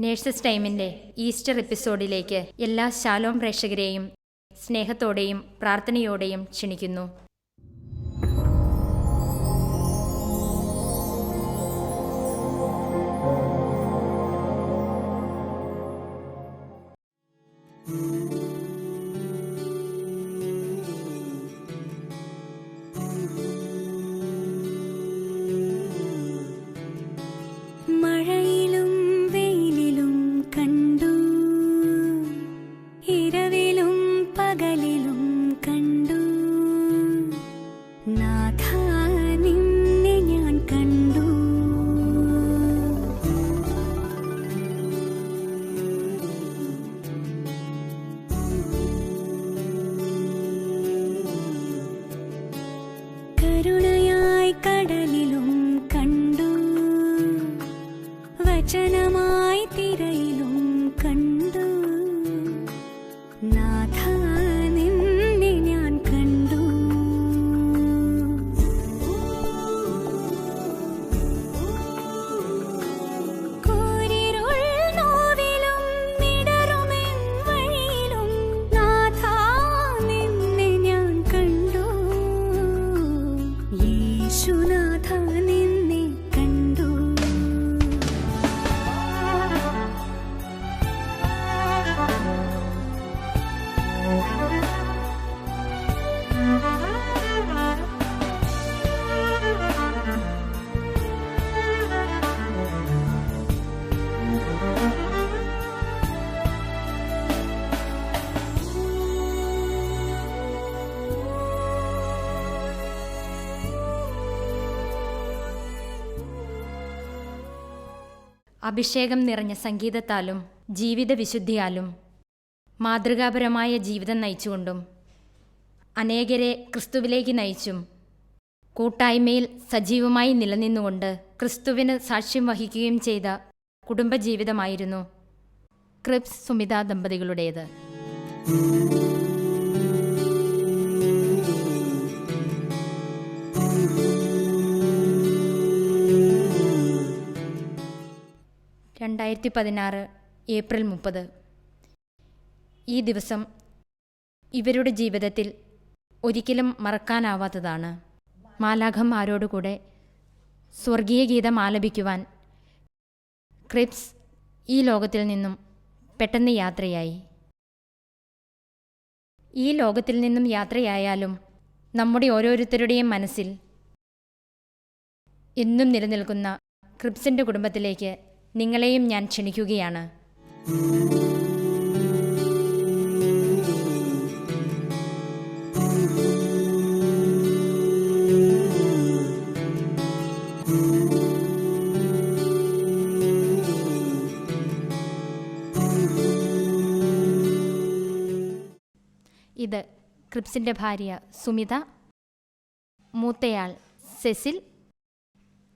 Nurses ടൈമിൻ്റെ Easter എപ്പിസോഡിലേക്ക് എല്ലാ ശാലോം പ്രേക്ഷകരെയും സ്നേഹത്തോടെയും പ്രാർത്ഥനയോടെയും ക്ഷണിക്കുന്നു. വചനമായി തിരയിലും കണ്ടു, നാഥ നിന്നെ ഞാൻ കണ്ടു. കൂരിരുൾ നോവിലും നിടറുമെൻ വഴിയിലും നാഥ നിന്നെ ഞാൻ കണ്ടു. യേശുനാഥ നിന്നെ കണ്ടു. അഭിഷേകം നിറഞ്ഞ സംഗീതത്താലും ജീവിത വിശുദ്ധിയാലും മാതൃകാപരമായ ജീവിതം നയിച്ചുകൊണ്ടും അനേകരെ ക്രിസ്തുവിലേക്ക് നയിച്ചും കൂട്ടായ്മയിൽ സജീവമായി നിലനിന്നുകൊണ്ട് ക്രിസ്തുവിന് സാക്ഷ്യം വഹിക്കുകയും ചെയ്ത കുടുംബജീവിതമായിരുന്നു ക്രിബ്സ് സുമിത ദമ്പതികളുടേത്. ഏപ്രിൽ 30 ഈ ദിവസം ഇവരുടെ ജീവിതത്തിൽ ഒരിക്കലും മറക്കാനാവാത്തതാണ്. മാലാഖമാരോടുകൂടെ സ്വർഗീയ ഗീതം ആലപിക്കുവാൻ ക്രിബ്സ് ഈ ലോകത്തിൽ നിന്നും പെട്ടെന്ന് യാത്രയായി. ഈ ലോകത്തിൽ നിന്നും യാത്രയായാലും നമ്മുടെ ഓരോരുത്തരുടെയും മനസ്സിൽ എന്നും നിലനിൽക്കുന്ന ക്രിബ്സിൻ്റെ കുടുംബത്തിലേക്ക് നിങ്ങളെയും ഞാൻ ക്ഷണിക്കുകയാണ്. ഇത് ക്രിബ്സിൻ്റെ ഭാര്യ സുമിത, മൂത്തയാൾ സെസിൽ,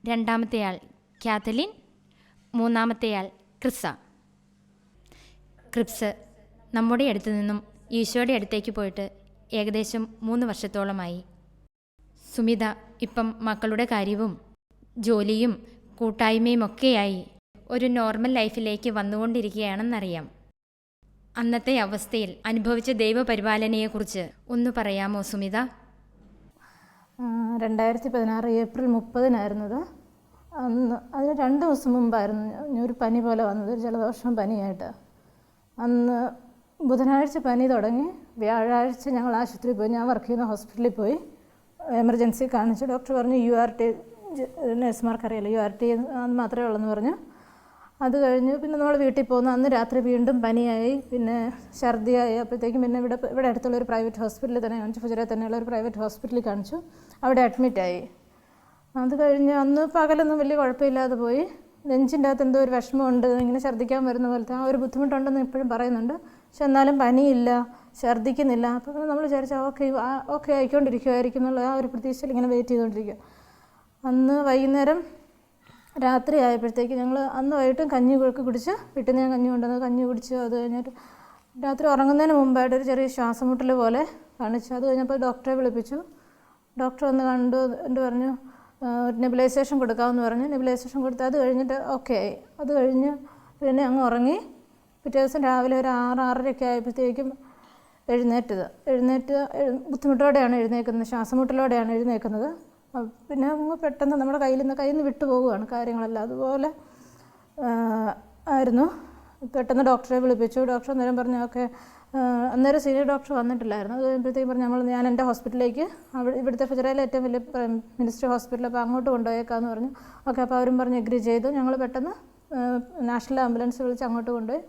രണ്ടാമത്തെയാൾ കാതലിൻ, മൂന്നാമത്തെയാൾ ക്രിസ. ക്രിബ്സ് നമ്മുടെ അടുത്തു നിന്നും ഈശോയുടെ അടുത്തേക്ക് പോയിട്ട് ഏകദേശം 3 വർഷത്തോളമായി. സുമിത ഇപ്പം മക്കളുടെ കാര്യവും ജോലിയും കൂട്ടായ്മയും ഒക്കെയായി ഒരു നോർമൽ ലൈഫിലേക്ക് വന്നുകൊണ്ടിരിക്കുകയാണെന്നറിയാം. അന്നത്തെ അവസ്ഥയിൽ അനുഭവിച്ച ദൈവപരിപാലനയെക്കുറിച്ച് ഒന്ന് പറയാമോ സുമിത? 2016 ഏപ്രിൽ 30 അന്ന് അതിന് 2 ദിവസം മുമ്പായിരുന്നു ഒരു പനി പോലെ വന്നത്, ഒരു ജലദോഷം പനിയായിട്ട്. അന്ന് ബുധനാഴ്ച പനി തുടങ്ങി, വ്യാഴാഴ്ച ഞങ്ങൾ ആശുപത്രിയിൽ പോയി. ഞാൻ വർക്ക് ചെയ്യുന്ന ഹോസ്പിറ്റലിൽ പോയി എമർജൻസി കാണിച്ചു. ഡോക്ടർ പറഞ്ഞു URT, നഴ്സുമാർക്കറിയാലോ URT അത് മാത്രമേ ഉള്ളെന്ന് പറഞ്ഞു. അത് കഴിഞ്ഞ് പിന്നെ നമ്മൾ വീട്ടിൽ പോകുന്നു. അന്ന് രാത്രി വീണ്ടും പനിയായി, പിന്നെ ഛർദിയായി. അപ്പോഴത്തേക്കും പിന്നെ ഇവിടെ അടുത്തുള്ള ഒരു പ്രൈവറ്റ് ഹോസ്പിറ്റലിൽ തന്നെ കാണിച്ചു. ഫുജറയിൽ തന്നെയുള്ള ഒരു പ്രൈവറ്റ് ഹോസ്പിറ്റലിൽ കാണിച്ചു. അവിടെ അഡ്മിറ്റായി. അത് കഴിഞ്ഞ് അന്ന് പകലൊന്നും വലിയ കുഴപ്പമില്ലാതെ പോയി. നെഞ്ചിൻ്റെ അകത്ത് എന്തോ ഒരു വിഷമമുണ്ട്, ഇങ്ങനെ ഛർദ്ദിക്കാൻ വരുന്ന പോലത്തെ ആ ഒരു ബുദ്ധിമുട്ടുണ്ടെന്ന് ഇപ്പോഴും പറയുന്നുണ്ട്. പക്ഷെ എന്നാലും പനിയില്ല, ഛർദ്ദിക്കുന്നില്ല. അപ്പോൾ നമ്മൾ വിചാരിച്ചാൽ ഓക്കെ ആയിക്കൊണ്ടിരിക്കുമായിരിക്കും എന്നുള്ള ആ ഒരു പ്രതീക്ഷയിൽ ഇങ്ങനെ വെയിറ്റ് ചെയ്തുകൊണ്ടിരിക്കുക. അന്ന് വൈകുന്നേരം രാത്രി ആയപ്പോഴത്തേക്ക് ഞങ്ങൾ അന്ന് വൈകിട്ടും കഞ്ഞി കുടിച്ച്, വീട്ടിൽ നിന്ന് ഞാൻ കഞ്ഞി കൊണ്ടുവന്ന് കഞ്ഞി കുടിച്ചു. അത് കഴിഞ്ഞിട്ട് രാത്രി ഉറങ്ങുന്നതിന് മുമ്പായിട്ട് ഒരു ചെറിയ ശ്വാസം മുട്ടൽ പോലെ കാണിച്ചു. അത് കഴിഞ്ഞപ്പോൾ ഡോക്ടറെ വിളിപ്പിച്ചു. ഡോക്ടർ വന്ന് കണ്ടു എന്നിട്ട് പറഞ്ഞു നെബുലൈസേഷൻ കൊടുക്കാമെന്ന് പറഞ്ഞ് നെബുലൈസേഷൻ കൊടുത്ത് അത് കഴിഞ്ഞിട്ട് ഓക്കെ ആയി. അത് കഴിഞ്ഞ് പിന്നെ അങ്ങ് ഉറങ്ങി. പിറ്റേ ദിവസം രാവിലെ ഒരു 6-6:30 ആയപ്പോഴത്തേക്കും എഴുന്നേറ്റ് ബുദ്ധിമുട്ടോടെയാണ് എഴുന്നേൽക്കുന്നത്, ശ്വാസമുട്ടലോടെയാണ് എഴുന്നേൽക്കുന്നത്. പിന്നെ അങ്ങ് പെട്ടെന്ന് നമ്മുടെ കയ്യിൽ നിന്ന് വിട്ടു പോവുകയാണ് കാര്യങ്ങളെല്ലാം. അതുപോലെ ആയിരുന്നു. പെട്ടെന്ന് ഡോക്ടറെ വിളിപ്പിച്ചു. ഡോക്ടർ അന്നേരം പറഞ്ഞു ഓക്കെ. അന്നേരം സീനിയർ ഡോക്ടർ വന്നിട്ടില്ലായിരുന്നു. അത് കഴിയുമ്പോഴത്തേക്കും പറഞ്ഞു ഞാൻ എൻ്റെ ഹോസ്പിറ്റലിലേക്ക് ഇവിടുത്തെ ഫുജറയിലെ ഏറ്റവും വലിയ മിനിസ്ട്രി ഹോസ്പിറ്റൽ, അപ്പോൾ അങ്ങോട്ട് കൊണ്ടുപോയേക്കാമെന്ന് പറഞ്ഞു. ഓക്കെ, അപ്പോൾ അവരും പറഞ്ഞ് എഗ്രി ചെയ്തു. ഞങ്ങൾ പെട്ടെന്ന് നാഷണൽ ആംബുലൻസ് വിളിച്ച് അങ്ങോട്ട് കൊണ്ടുപോയി.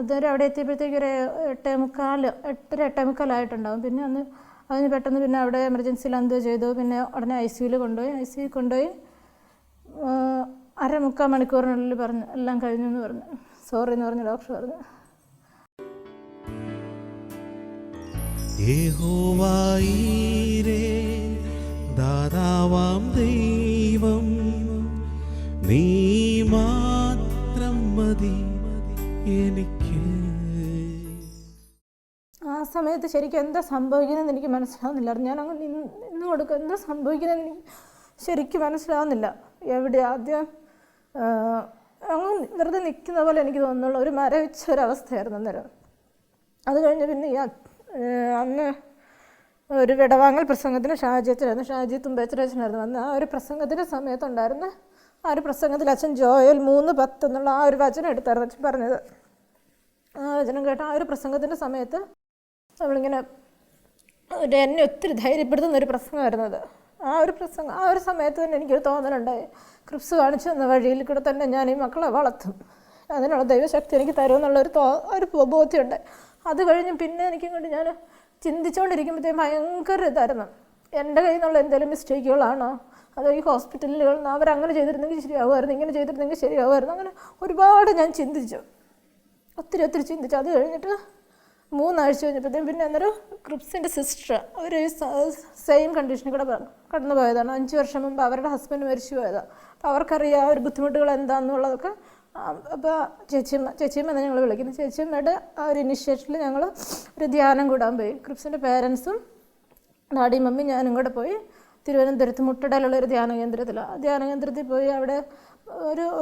അതുവരെ അവിടെ എത്തിയപ്പോഴത്തേക്ക് ഒരു 8:45 ആയിട്ടുണ്ടാകും. പിന്നെ അതിന് പെട്ടെന്ന് പിന്നെ അവിടെ എമർജൻസിയിൽ എന്തോ ചെയ്തു. പിന്നെ ഉടനെ ICUവിൽ കൊണ്ടുപോയി 3/4 മണിക്കൂറിനുള്ളിൽ പറഞ്ഞു എല്ലാം കഴിഞ്ഞു എന്ന് പറഞ്ഞു. സോറി എന്ന് പറഞ്ഞു ഡോക്ടർ പറഞ്ഞു. യഹോവയീരേ ദാതാവാം ദൈവം, നീ മാത്രം മതി എനിക്ക്. ആ സമയത്ത് ശരിക്കും എന്താ സംഭവിക്കുന്നതെന്ന് എനിക്ക് മനസ്സിലാവുന്നില്ലായിരുന്നു. ഞാൻ അങ്ങ് നിന്ന് കൊടുക്കുക, എന്താ സംഭവിക്കുന്നതെന്ന് എനിക്ക് ശരിക്കും മനസ്സിലാവുന്നില്ല. എവിടെ ആദ്യം അങ്ങ് വെറുതെ നിൽക്കുന്ന പോലെ എനിക്ക് തോന്നുന്നുള്ളൂ. ഒരു മരവിച്ച ഒരവസ്ഥയായിരുന്നു അന്നേരം. അത് കഴിഞ്ഞ് പിന്നെ അന്ന് ഒരു വിടവാങ്ങൽ പ്രസംഗത്തിന് ഷാജി തുമ്പേച്ചനായിരുന്നു വന്ന്. ആ ഒരു പ്രസംഗത്തിൻ്റെ സമയത്തുണ്ടായിരുന്നു. ആ ഒരു പ്രസംഗത്തിൽ അച്ഛൻ ജോയൽ 3:10 എന്നുള്ള ആ ഒരു വചനം എടുത്തായിരുന്നു അച്ഛൻ പറഞ്ഞത്. ആ വചനം കേട്ട ആ ഒരു പ്രസംഗത്തിൻ്റെ സമയത്ത് നമ്മളിങ്ങനെ എന്നെ ഒത്തിരി ധൈര്യപ്പെടുത്തുന്ന ഒരു പ്രസംഗമായിരുന്നത്. ആ ഒരു സമയത്ത് തന്നെ എനിക്കൊരു തോന്നലുണ്ടായി, ക്രിപ്സ് കാണിച്ചു തന്ന വഴിയിൽ കൂടെ തന്നെ ഞാൻ ഈ മക്കളെ വളർത്തും, അതിനുള്ള ദൈവശക്തി എനിക്ക് തരുമെന്നുള്ളൊരു ബോധ്യമുണ്ട്. അത് കഴിഞ്ഞ് പിന്നെ എനിക്കിങ്ങോട്ട് ഞാൻ ചിന്തിച്ചുകൊണ്ടിരിക്കുമ്പോഴത്തേക്കും ഭയങ്കര ഇതായിരുന്നു. എൻ്റെ കയ്യിൽ നിന്നുള്ള എന്തെങ്കിലും മിസ്റ്റേക്കുകളാണോ, അതോ ഈ ഹോസ്പിറ്റലുകൾ അവരങ്ങനെ ചെയ്തിരുന്നെങ്കിൽ ശരിയാവുമായിരുന്നു, ഇങ്ങനെ ചെയ്തിരുന്നെങ്കിൽ ശരിയാവുമായിരുന്നു, അങ്ങനെ ഒരുപാട് ഞാൻ ചിന്തിച്ചു, ഒത്തിരി ചിന്തിച്ചു. അത് കഴിഞ്ഞിട്ട് 3 ആഴ്ച കഴിഞ്ഞപ്പോഴത്തേക്കും പിന്നെ അന്നേരം ക്രിപ്സിൻ്റെ സിസ്റ്റർ അവർ സെയിം കണ്ടീഷനിൽ കൂടെ കടന്നു പോയതാണ്. 5 വർഷം മുമ്പ് അവരുടെ ഹസ്ബൻഡ് മരിച്ചു പോയതാണ്. അപ്പോൾ അവർക്കറിയാം ഒരു ബുദ്ധിമുട്ടുകൾ എന്താണെന്നുള്ളതൊക്കെ. അപ്പോൾ ചേച്ചിയമ്മ എന്നാണ് ഞങ്ങൾ വിളിക്കുന്നത്. ചേച്ചിയമ്മയുടെ ആ ഒരു ഇനിഷ്യേറ്റീവിൽ ഞങ്ങൾ ഒരു ധ്യാനം കൂടാൻ പോയി. ക്രിപ്സിൻ്റെ പേരൻസും ഡാഡിയും മമ്മി ഞാനും കൂടെ പോയി തിരുവനന്തപുരത്ത് മുട്ടടയിലുള്ളൊരു ധ്യാന കേന്ദ്രത്തിലാണ്. ആ ധ്യാന കേന്ദ്രത്തിൽ പോയി അവിടെ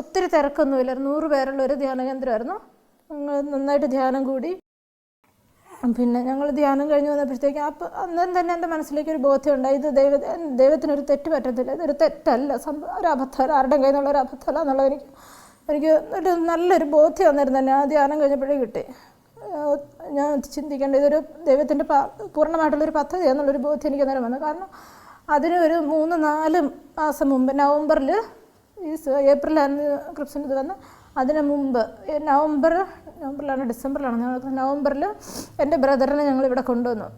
ഒത്തിരി തിരക്കൊന്നുമില്ലായിരുന്നു, 100 പേരുള്ള ഒരു ധ്യാന കേന്ദ്രമായിരുന്നു. ഞങ്ങൾ നന്നായിട്ട് ധ്യാനം കൂടി. പിന്നെ ഞങ്ങൾ ധ്യാനം കഴിഞ്ഞ് വന്നപ്പോഴത്തേക്കും അന്നേരം തന്നെ എൻ്റെ മനസ്സിലേക്ക് ഒരു ബോധ്യം ഉണ്ടായി, ഇത് ദൈവത്തിനൊരു തെറ്റ് പറ്റത്തില്ല, ഇതൊരു തെറ്റല്ല, ഒരു അബദ്ധമല്ല, ആരുടെ കയ്യിൽ നിന്നുള്ള ഒരു അബദ്ധമല്ല എന്നുള്ളത് എനിക്ക് ഒരു നല്ലൊരു ബോധ്യം അന്നേരം തന്നെ ആ ധ്യാനം കഴിഞ്ഞപ്പോഴേ കിട്ടി. ഞാൻ ചിന്തിക്കേണ്ട ഇതൊരു ദൈവത്തിൻ്റെ പൂർണ്ണമായിട്ടുള്ളൊരു പദ്ധതി എന്നുള്ളൊരു ബോധ്യം എനിക്ക് അന്നേരം വന്നു. കാരണം അതിന് ഒരു 3-4 മാസം മുമ്പ് നവംബറിൽ ഏപ്രിലാണ് ക്രിപ്സിൻ്റെ ഇത് വന്ന്. അതിന് മുമ്പ് നവംബറിലാണ് ഡിസംബറിലാണ് നവംബറിൽ എൻ്റെ ബ്രദറിനെ ഞങ്ങളിവിടെ കൊണ്ടുവന്നു.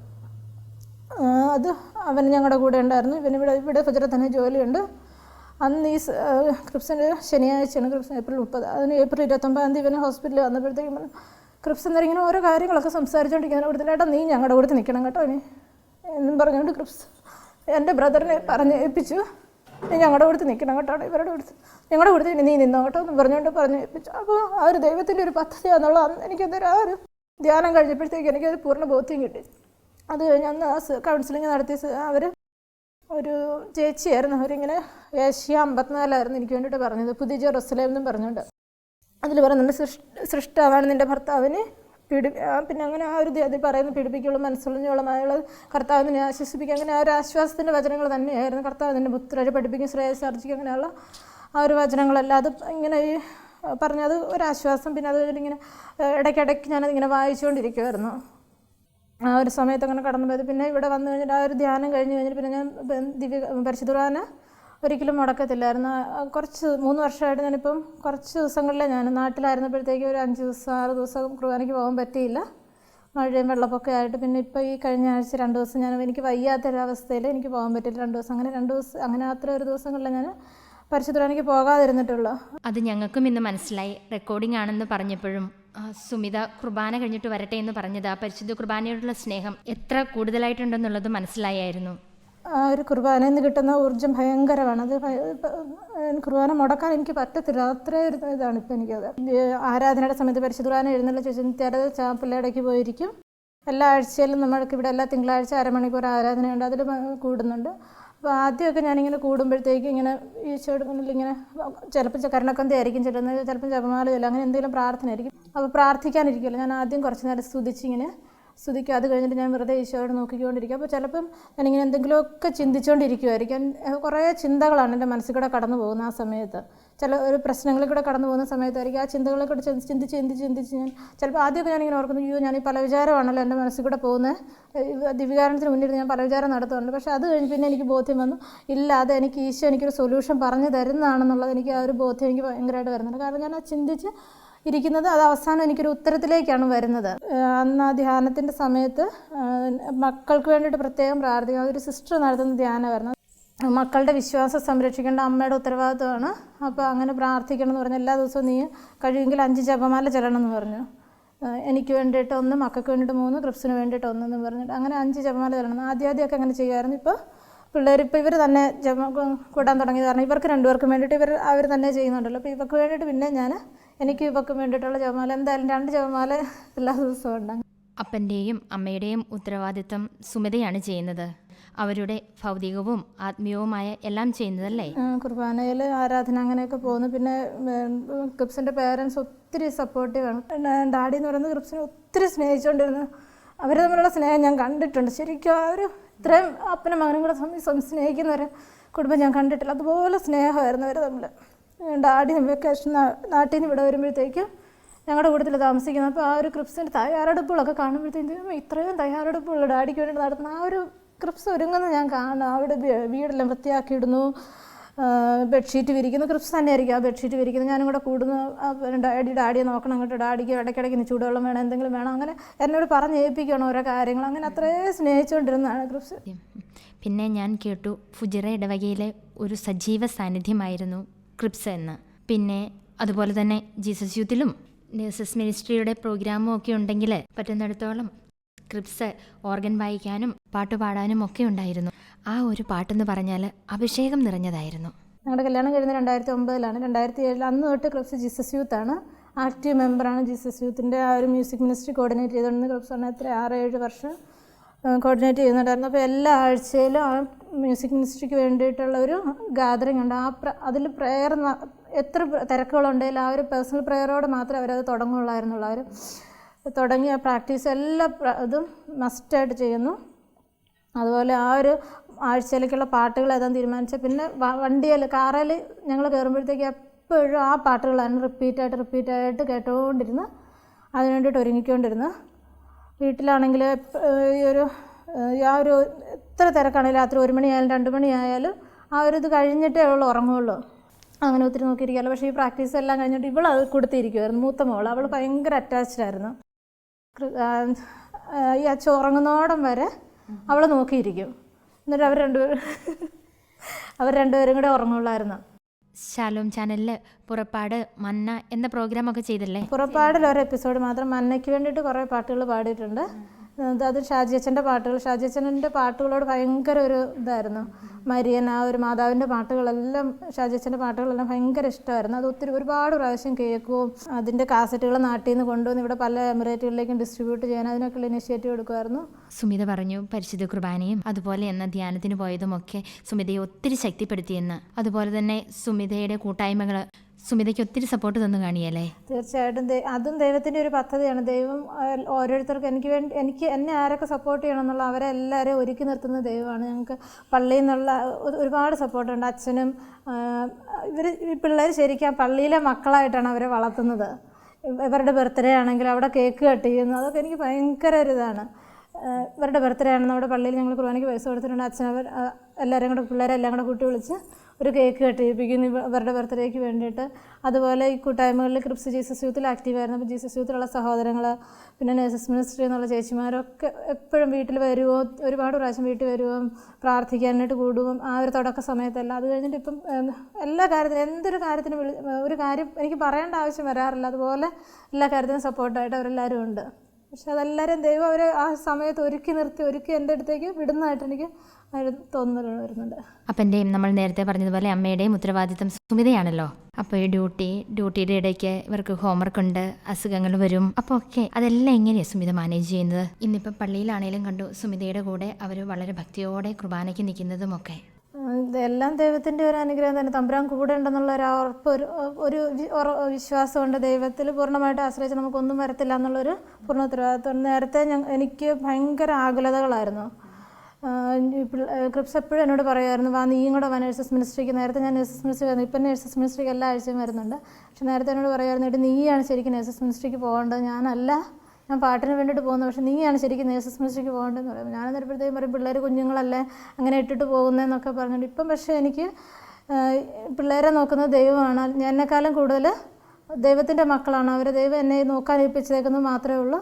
അത് അവൻ ഞങ്ങളുടെ കൂടെ ഉണ്ടായിരുന്നു. ഇവിടെ ഫുജറ തന്നെ ജോലിയുണ്ട്. അന്ന് ഈ ക്രിപ്സിൻ്റെ ശനിയാഴ്ചയാണ്, ക്രിപ്സ് ഏപ്രിൽ 30. അതിന് ഏപ്രിൽ 29 ഇവന് ഹോസ്പിറ്റലിൽ വന്നപ്പോഴത്തേക്കും ക്രിപ്സ് എന്നേരം ഇങ്ങനെ ഓരോ കാര്യങ്ങളൊക്കെ സംസാരിച്ചുകൊണ്ടിരിക്കുന്ന കൊടുത്തില്ലേട്ടാ നീ ഞങ്ങളുടെ കൂടെ നിൽക്കണം കേട്ടോ എന്നും പറഞ്ഞുകൊണ്ട് ക്രിപ്സ് എൻ്റെ ബ്രദറിനെ പറഞ്ഞ് ഏൽപ്പിച്ചു, നീ ഞങ്ങളുടെ കൂടെ നിൽക്കണം കേട്ടോ, ഇവരുടെ കൂടെ ഞങ്ങളുടെ കൂടെ നീ നിന്നോ കേട്ടോ എന്ന് പറഞ്ഞുകൊണ്ട് പറഞ്ഞ് ഏൽപ്പിച്ചു. അപ്പോൾ ആ ഒരു ദൈവത്തിൻ്റെ ഒരു പദ്ധതിയാണെന്നുള്ള എനിക്കതൊരു ആ ഒരു ധ്യാനം കഴിഞ്ഞപ്പോഴത്തേക്ക് എനിക്കൊരു പൂർണ്ണ ബോധ്യം കിട്ടി. അത് കഴിഞ്ഞ് അന്ന് ആ കൗൺസിലിംഗ് നടത്തിയ അവർ ഒരു ചേച്ചിയായിരുന്നു, അവരിങ്ങനെ ഏഷ്യ 54 എനിക്ക് വേണ്ടിയിട്ട് പറഞ്ഞത്, പുതിയ ജെറുസലേം എന്നും പറഞ്ഞുകൊണ്ട്. അതിൽ പറയുന്നുണ്ട് സൃഷ്ടാവാണ് നിൻ്റെ ഭർത്താവിന് പിന്നെ അങ്ങനെ ആ ഒരു അതിൽ പറയുന്ന പീഡിപ്പിക്കുള്ള മനസ്സുള്ളഞ്ഞോളമായുള്ള കർത്താവിനെ ആശ്വസിപ്പിക്കുക, അങ്ങനെ ആ ഒരു ആശ്വാസത്തിൻ്റെ വചനങ്ങൾ തന്നെയായിരുന്നു. കർത്താവ് നിൻ്റെ പുത്രരെ പഠിപ്പിക്കും, ശ്രേയസ് ആർജിക്കും, അങ്ങനെയുള്ള ആ ഒരു വചനങ്ങളല്ല. അത് ഇങ്ങനെ ഈ പറഞ്ഞത് ഒരാശ്വാസം. പിന്നെ അത് ഇങ്ങനെ ഇടയ്ക്കിടയ്ക്ക് ഞാനതിങ്ങനെ വായിച്ചുകൊണ്ടിരിക്കുമായിരുന്നു. ആ ഒരു സമയത്ത് അങ്ങനെ കടന്നു പോയത്. പിന്നെ ഇവിടെ വന്നു കഴിഞ്ഞിട്ട് ആ ഒരു ധ്യാനം കഴിഞ്ഞ് പിന്നെ ഞാൻ പരിശുദ്ധ ഖുർആൻ ഒരിക്കലും മുടക്കത്തില്ലായിരുന്നു. കുറച്ച് 3 വർഷമായിട്ട് ഞാനിപ്പം കുറച്ച് ദിവസങ്ങളിലെ ഞാൻ നാട്ടിലായിരുന്നപ്പോഴത്തേക്ക് ഒരു 5 ദിവസം 6 ദിവസം ഖുർആനിക്ക് പോകാൻ പറ്റിയില്ല, മഴയും വെള്ളപ്പൊക്കെ ആയിട്ട്. പിന്നെ ഇപ്പോൾ ഈ കഴിഞ്ഞ ആഴ്ച 2 ദിവസം എനിക്ക് വയ്യാത്തൊരവസ്ഥയിൽ എനിക്ക് പോകാൻ പറ്റില്ല. 2 ദിവസം അങ്ങനെ അത്ര ഒരു ദിവസങ്ങളിൽ ഞാൻ പരിശുദ്ധ ഖുർആനിക്ക് പോകാതിരുന്നിട്ടുള്ളൂ. അത് ഞങ്ങൾക്കും ഇന്ന് മനസ്സിലായി. റെക്കോർഡിംഗ് ആണെന്ന് പറഞ്ഞപ്പോഴും സുമിത കുർബാന കഴിഞ്ഞിട്ട് വരട്ടെ എന്ന് പറഞ്ഞത് ആ പരിശുദ്ധ കുർബാനയോടുള്ള സ്നേഹം എത്ര കൂടുതലായിട്ടുണ്ടെന്നുള്ളത് മനസ്സിലായായിരുന്നു. ആ ഒരു കുർബാനയിൽ നിന്ന് കിട്ടുന്ന ഊർജ്ജം ഭയങ്കരമാണ്. അത് കുർബാന മുടക്കാൻ എനിക്ക് പറ്റത്തില്ല, അത്രയും ഒരു ഇതാണ് ഇപ്പോൾ എനിക്കത്. ആരാധനയുടെ സമയത്ത് പരിശുദ്ധ ഖുർആൻ നിത്യാരാധന ചാപ്പലയിടയ്ക്ക് പോയിരിക്കും. എല്ലാ ആഴ്ചയിലും നമ്മൾക്ക് ഇവിടെ എല്ലാ തിങ്കളാഴ്ച 1/2 മണിക്കൂർ ആരാധനയുണ്ട്, അതിൽ കൂടുന്നുണ്ട്. അപ്പോൾ ആദ്യമൊക്കെ ഞാനിങ്ങനെ കൂടുമ്പോഴത്തേക്കും ഇങ്ങനെ ഈശോയുടെ മുന്നിൽ ഇങ്ങനെ ചിലപ്പോൾ കരുണക്കന്തി ആയിരിക്കും ചെല്ലുന്നത്, ചിലപ്പോൾ ജപമാല ചൊല്ലും, അങ്ങനെ എന്തെങ്കിലും പ്രാർത്ഥന ആയിരിക്കും. അപ്പോൾ പ്രാർത്ഥിക്കാനിരിക്കുമല്ലോ, ഞാൻ ആദ്യം കുറച്ച് നേരം സ്തുതിച്ചിങ്ങനെ സ്തുതിക്കും. അത് കഴിഞ്ഞിട്ട് ഞാൻ വെറുതെ ഈശോയോട് നോക്കിക്കൊണ്ടിരിക്കും. അപ്പോൾ ചിലപ്പം ഞാനിങ്ങനെ എന്തെങ്കിലുമൊക്കെ ചിന്തിച്ചുകൊണ്ടിരിക്കുമായിരിക്കും. കുറേ ചിന്തകളാണ് എൻ്റെ മനസ്സിൽ കൂടെ കടന്നു പോകുന്നത്. ആ സമയത്ത് ചില ഒരു പ്രശ്നങ്ങളിൽ കൂടെ കടന്നു പോകുന്ന സമയത്തായിരിക്കും ആ ചിന്തകളെ കൂടെ ചിന്തിച്ച് ഞാൻ ചിലപ്പോൾ ആദ്യമൊക്കെ ഞാനിങ്ങനെ ഓർക്കുന്നു, അയ്യോ ഞാൻ ഈ പല വിചാരമാണല്ലോ എൻ്റെ മനസ്സിൽ കൂടെ പോകുന്നത്, ദിവ്യകാരണത്തിന് മുന്നിൽ ഞാൻ പല വിചാരം നടത്തുന്നുണ്ട്. പക്ഷേ അത് കഴിഞ്ഞ് പിന്നെ എനിക്ക് ബോധ്യം വന്നു, ഇല്ല അത് എനിക്ക് ഈശോ എനിക്കൊരു സൊല്യൂഷൻ പറഞ്ഞു തരുന്നതാണെന്നുള്ളത് എനിക്ക് ആ ഒരു ബോധ്യം എനിക്ക് ഭയങ്കരമായിട്ട് വരുന്നുണ്ട്. കാരണം ഞാൻ ആ ചിന്തിച്ച് ഇരിക്കുന്നത് അത് അവസാനം എനിക്കൊരു ഉത്തരത്തിലേക്കാണ് വരുന്നത്. അന്ന് ആ ധ്യാനത്തിൻ്റെ സമയത്ത് മക്കൾക്ക് വേണ്ടിയിട്ട് പ്രത്യേകം പ്രാർത്ഥിക്കുക. അതൊരു സിസ്റ്റർ നടത്തുന്ന ധ്യാനമായിരുന്നു. മക്കളുടെ വിശ്വാസം സംരക്ഷിക്കേണ്ട അമ്മയുടെ ഉത്തരവാദിത്വമാണ്. അപ്പോൾ അങ്ങനെ പ്രാർത്ഥിക്കണം എന്ന് പറഞ്ഞു. എല്ലാ ദിവസവും നീ കഴിയുമെങ്കിൽ 5 ജപമാല ചെല്ലണം എന്ന് പറഞ്ഞു. എനിക്ക് വേണ്ടിയിട്ട് 1, മക്കൾക്ക് വേണ്ടിയിട്ട് 3, ക്രിപ്സിന് വേണ്ടിയിട്ട് 1 എന്ന് പറഞ്ഞിട്ട് അങ്ങനെ 5 ജപമാല ചെല്ലണം. ആദ്യമൊക്കെ അങ്ങനെ ചെയ്യുമായിരുന്നു. ഇപ്പോൾ പിള്ളേരിപ്പോൾ ഇവർ തന്നെ കൂടാൻ തുടങ്ങിയത് കാരണം ഇവർക്ക് 2 പേർക്കും വേണ്ടിയിട്ട് അവർ തന്നെ ചെയ്യുന്നുണ്ടല്ലോ. അപ്പോൾ ഇവർക്ക് വേണ്ടിയിട്ട് പിന്നെ എനിക്ക് ഇവർക്ക് വേണ്ടിയിട്ടുള്ള ജപമാല എന്തായാലും 2 ജപമാല എല്ലാ ദിവസവും ഉണ്ടാകും. അപ്പൻ്റെയും അമ്മയുടെയും ഉത്തരവാദിത്തം സുമിതയാണ് ചെയ്യുന്നത്. അവരുടെ ഭൗതികവും ആത്മീയവുമായ എല്ലാം ചെയ്യുന്നതല്ലേ? കുർബാനയിൽ ആരാധന അങ്ങനെയൊക്കെ പോകുന്നു. പിന്നെ ക്രിപ്സിൻ്റെ പേരൻസ് ഒത്തിരി സപ്പോർട്ടീവാണ്. ഡാഡി എന്ന് പറയുന്നത് ക്രിപ്സിനെ ഒത്തിരി സ്നേഹിച്ചുകൊണ്ടിരുന്നു. അവർ തമ്മിലുള്ള സ്നേഹം ഞാൻ കണ്ടിട്ടുണ്ട്. ശരിക്കും ആ ഒരു ഇത്രയും അപ്പനും മകനും കൂടെ സ്നേഹിക്കുന്ന ഒരു കുടുംബം ഞാൻ കണ്ടിട്ടില്ല. അതുപോലെ സ്നേഹമായിരുന്നു അവർ തമ്മിൽ. ഡാഡി വെക്കേഷൻ നാട്ടിൽ നിന്ന് ഇവിടെ വരുമ്പോഴത്തേക്കും ഞങ്ങളുടെ കൂട്ടത്തിൽ താമസിക്കുന്നത്. അപ്പോൾ ആ ഒരു ക്രിപ്സിൻ്റെ തയ്യാറെടുപ്പുകളൊക്കെ കാണുമ്പോഴത്തേക്കും ഇത്രയും തയ്യാറെടുപ്പുള്ള ഡാഡിക്ക് വേണ്ടി നടത്തുന്ന ആ ഒരു ക്രിപ്സ് ഒരുങ്ങുന്നത് ഞാൻ കാണും. അവിടെ വീടെല്ലാം വൃത്തിയാക്കിയിടുന്നു, ബെഡ്ഷീറ്റ് വിരിക്കുന്നു. ക്രിപ്സ് തന്നെ ആയിരിക്കും ആ ബെഡ്ഷീറ്റ് വിരിക്കുന്നത്. ഞാനും കൂടെ കൂടുന്നു, ഡാഡിയെ നോക്കണം, അങ്ങോട്ട് ഡാഡിക്ക് ഇടയ്ക്കിടയ്ക്ക് ചൂടുവെള്ളം വേണം, എന്തെങ്കിലും വേണം, അങ്ങനെ എന്നോട് പറഞ്ഞേൽപ്പിക്കണം ഓരോ കാര്യങ്ങൾ. അങ്ങനെ അത്രയും സ്നേഹിച്ചുകൊണ്ടിരുന്നതാണ് ക്രിപ്സ്. പിന്നെ ഞാൻ കേട്ടു ഫുജിറ ഇടവകയിലെ ഒരു സജീവ സാന്നിധ്യമായിരുന്നു ക്രിപ്സ് എന്ന്. പിന്നെ അതുപോലെ തന്നെ ജീസസ് യൂത്തിലും നേഴ്സസ് മിനിസ്ട്രിയുടെ പ്രോഗ്രാമും ഒക്കെ ഉണ്ടെങ്കിൽ പറ്റുന്നിടത്തോളം ക്രിപ്സ് ഓർഗൻ വായിക്കാനും പാട്ട് പാടാനും ഒക്കെ ഉണ്ടായിരുന്നു. ആ ഒരു പാട്ടെന്ന് പറഞ്ഞാൽ അഭിഷേകം നിറഞ്ഞതായിരുന്നു. ഞങ്ങളുടെ കല്യാണം കഴിഞ്ഞ 2009-ലാണ്. 2007 അന്ന് തൊട്ട് ക്രിപ്സ് ജീസസ് യൂത്താണ്, ആക്റ്റീവ് മെമ്പറാണ്. ജീസസ് യൂത്തിൻ്റെ ആ ഒരു മ്യൂസിക് മിനിസ്ട്രി കോർഡിനേറ്റ് ചെയ്തുകൊണ്ട് ക്രിപ്സാണ് എത്ര 6-7 വർഷം കോർഡിനേറ്റ് ചെയ്യുന്നുണ്ടായിരുന്നു. അപ്പോൾ എല്ലാ ആഴ്ചയിലും ആ മ്യൂസിക് മിനിസ്ട്രിക്ക് വേണ്ടിയിട്ടുള്ള ഒരു ഗാദറിംഗ് ഉണ്ട്. അതിൽ പ്രെയർ എത്ര തിരക്കുകളുണ്ടെങ്കിലും ആ ഒരു പേഴ്സണൽ പ്രെയറോട് മാത്രമേ അവരത് തുടങ്ങുള്ളായിരുന്നുള്ളൂ. അവർ തുടങ്ങിയ പ്രാക്ടീസ് എല്ലാ ഇതും മസ്റ്റായിട്ട് ചെയ്യുന്നു. അതുപോലെ ആ ഒരു ആഴ്ചയിലേക്കുള്ള പാട്ടുകൾ ഏതാണെന്ന് തീരുമാനിച്ചാൽ പിന്നെ വണ്ടിയിൽ കാറിൽ ഞങ്ങൾ കയറുമ്പോഴത്തേക്ക് എപ്പോഴും ആ പാട്ടുകളാണ് റിപ്പീറ്റായിട്ട് കേട്ടുകൊണ്ടിരുന്ന് അതിന് വേണ്ടിയിട്ട് ഒരുങ്ങിക്കൊണ്ടിരുന്നു. വീട്ടിലാണെങ്കിൽ ആ ഒരു എത്ര തിരക്കാണെങ്കിലും രാത്രി 1 മണിയായാലും 2 മണിയായാലും ആ ഒരു ഇത് കഴിഞ്ഞിട്ടേ ഉറങ്ങുള്ളൂ. അങ്ങനെ ഒത്തിരി നോക്കിയിരിക്കാമല്ലോ. പക്ഷേ ഈ പ്രാക്ടീസ് എല്ലാം കഴിഞ്ഞിട്ട് ഇവളത് കൊടുത്തിരിക്കുമായിരുന്നു. മൂത്ത മോൾ അവൾ ഭയങ്കര അറ്റാച്ച്ഡ് ആയിരുന്നു. ഈ അച്ഛൻ ഉറങ്ങുന്നോടം വരെ അവൾ നോക്കിയിരിക്കും. എന്നിട്ട് അവർ രണ്ടുപേരും കൂടെ ഉറങ്ങുള്ളായിരുന്നു. ശാലോം ചാനലിൽ പുറപ്പാട് മന്ന എന്ന പ്രോഗ്രാമൊക്കെ ചെയ്തില്ലേ? പുറപ്പാടിൽ ഒരു എപ്പിസോഡ് മാത്രം. മന്നയ്ക്ക് വേണ്ടിയിട്ട് കുറേ പാട്ടുകൾ പാടിയിട്ടുണ്ട്. അത് ഷാജിയച്ഛൻ്റെ പാട്ടുകൾ. ഷാജിയച്ഛൻ്റെ പാട്ടുകളോട് ഭയങ്കര ഒരു ഇതായിരുന്നു. മരിയൻ, ആ ഒരു മാതാവിൻ്റെ പാട്ടുകളെല്ലാം, ഷാജിയച്ഛൻ്റെ പാട്ടുകളെല്ലാം ഭയങ്കര ഇഷ്ടമായിരുന്നു. അത് ഒരുപാട് പ്രാവശ്യം കേൾക്കുകയും അതിൻ്റെ കാസറ്റുകൾ നാട്ടിൽ നിന്ന് കൊണ്ടുവന്ന് ഇവിടെ പല എമിറേറ്റുകളിലേക്കും ഡിസ്ട്രിബ്യൂട്ട് ചെയ്യാൻ അതിനൊക്കെയുള്ള ഇനിഷ്യേറ്റീവ് എടുക്കുമായിരുന്നു. സുമിത പറഞ്ഞു പരിശുദ്ധ കുർബാനയും അതുപോലെ എന്ന ധ്യാനത്തിന് പോയതുമൊക്കെ സുമിതയെ ഒത്തിരി ശക്തിപ്പെടുത്തിയെന്ന്. അതുപോലെ തന്നെ സുമിതയുടെ കൂട്ടായ്മകൾ സുമിതയ്ക്ക് ഒത്തിരി സപ്പോർട്ട് തന്നു കാണിയല്ലേ? തീർച്ചയായിട്ടും. അതും ദൈവത്തിൻ്റെ ഒരു പദ്ധതിയാണ്. ദൈവം ഓരോരുത്തർക്കും എന്നെ ആരൊക്കെ സപ്പോർട്ട് ചെയ്യണം എന്നുള്ള അവരെ എല്ലാവരെയും ഒരുക്കി നിർത്തുന്ന ദൈവമാണ്. ഞങ്ങൾക്ക് പള്ളിയിൽ നിന്നുള്ള ഒരുപാട് സപ്പോർട്ടുണ്ട്. അച്ഛനും ഈ പിള്ളേർ ശരിക്കും പള്ളിയിലെ മക്കളായിട്ടാണ് അവരെ വളർത്തുന്നത്. ഇവരുടെ ബർത്ത്ഡേ ആണെങ്കിൽ അവിടെ കേക്ക് കട്ട് ചെയ്യുന്നു. അതൊക്കെ എനിക്ക് ഭയങ്കര ഒരിതാണ്. ഇവരുടെ ബർത്ത്ഡേ ആണ് നമ്മുടെ പള്ളിയിൽ ഞങ്ങൾ കുർബാനയ്ക്ക് പൈസ കൊടുത്തിട്ടുണ്ട്. അച്ഛനവർ എല്ലാവരും കൂടെ പിള്ളേരെല്ലാം കൂടെ കൂട്ടി വിളിച്ച് ഒരു കേക്ക് കട്ട് ചെയ്യിപ്പിക്കുന്നു ഇവരുടെ ബർത്ത്ഡേക്ക് വേണ്ടിയിട്ട്. അതുപോലെ ഈ കൂട്ടായ്മകളിൽ ക്രിപ്സ് ജീസസ് യൂത്തിൽ ആക്റ്റീവായിരുന്നു. അപ്പോൾ ജീസസ് യൂത്തിലുള്ള സഹോദരങ്ങൾ, പിന്നെ നേഴ്സസ് മിനിസ്ട്രി എന്നുള്ള ചേച്ചിമാരൊക്കെ എപ്പോഴും വീട്ടിൽ വരുമോ, ഒരുപാട് പ്രാവശ്യം വീട്ടിൽ വരുമോ, പ്രാർത്ഥിക്കാനായിട്ട് കൂടുകയും ആ ഒരു തുടക്ക സമയത്തല്ല. അത് കഴിഞ്ഞിട്ട് ഇപ്പം എല്ലാ കാര്യത്തിനും എന്തൊരു കാര്യത്തിനും ഒരു കാര്യം എനിക്ക് പറയേണ്ട ആവശ്യം വരാറില്ല. അതുപോലെ എല്ലാ കാര്യത്തിനും സപ്പോർട്ടായിട്ട് അവരെല്ലാവരും ഉണ്ട്. പക്ഷെ അതെല്ലാവരും ദൈവം അവരെ ആ സമയത്ത് ഒരുക്കി എൻ്റെ അടുത്തേക്ക് വിടുന്നതായിട്ട് എനിക്ക് തോന്നൽ വരുന്നുണ്ട്. അപ്പൻ്റെയും നമ്മൾ നേരത്തെ പറഞ്ഞതുപോലെ അമ്മയുടെയും ഉത്തരവാദിത്തം സുമിതയാണല്ലോ. അപ്പോൾ ഈ ഡ്യൂട്ടിയുടെ ഇടയ്ക്ക് ഇവർക്ക് ഹോംവർക്ക് ഉണ്ട്, അസുഖങ്ങൾ വരും. അപ്പോൾ ഒക്കെ അതെല്ലാം എങ്ങനെയാണ് സുമിത മാനേജ് ചെയ്യുന്നത്? ഇന്നിപ്പോൾ പള്ളിയിലാണേലും കണ്ടു സുമിതയുടെ കൂടെ അവർ വളരെ ഭക്തിയോടെ കുർബാനയ്ക്ക് നിൽക്കുന്നതുമൊക്കെ. ഇതെല്ലാം ദൈവത്തിൻ്റെ ഒരു അനുഗ്രഹം തന്നെ. തമ്പുരാൻ കൂടെ ഉണ്ടെന്നുള്ള ഒരു ഉറപ്പ്, ഒരു വിശ്വാസമുണ്ട്. ദൈവത്തിൽ പൂർണ്ണമായിട്ട് ആശ്രയിച്ച് നമുക്കൊന്നും വരത്തില്ല എന്നുള്ളൊരു പൂർണ്ണ ഉത്തരവാദിത്വം. നേരത്തെ എനിക്ക് ഭയങ്കര ആകുലതകളായിരുന്നു. ക്രിപ്സ് എപ്പോഴും എന്നോട് പറയുമായിരുന്നു, വാ നീയും കൂടെ വാ നേഴ്സസ് മിനിസ്ട്രിക്ക്. നേരത്തെ ഞാൻ നേഴ്സസ് മിനിസ്ട്രി വരുന്നു, ഇപ്പം നേഴ്സസ് മിനിസ്ട്രിക്ക് എല്ലാ ആഴ്ചയും വരുന്നുണ്ട്. പക്ഷെ നേരത്തെ എന്നോട് പറയുമായിരുന്നു, ഇട്ട് നീയാണ് ശരിക്കും നേഴ്സസ് മിനിസ്ട്രിക്ക് പോകേണ്ടത്, ഞാനല്ല, ഞാൻ പാട്ടിന് വേണ്ടിയിട്ട് പോകുന്നു, പക്ഷേ നീയാണ് ശരിക്കും നേഴ്സസ് മിനിസ്ട്രിക്ക് പോകേണ്ടതെന്ന് പറയും. ഞാനെന്നപ്പോഴത്തേക്കും പറയും, പിള്ളേർ കുഞ്ഞുങ്ങളല്ലേ അങ്ങനെ ഇട്ടിട്ട് പോകുന്നതെന്നൊക്കെ പറഞ്ഞിട്ട്. ഇപ്പം പക്ഷേ എനിക്ക് പിള്ളേരെ നോക്കുന്നത് ദൈവമാണ്. എന്നെക്കാളും കൂടുതൽ ദൈവത്തിൻ്റെ മക്കളാണ് അവർ. ദൈവം എന്നെ നോക്കാൻ ഏൽപ്പിച്ചേക്കുന്നത് മാത്രമേ ഉള്ളൂ.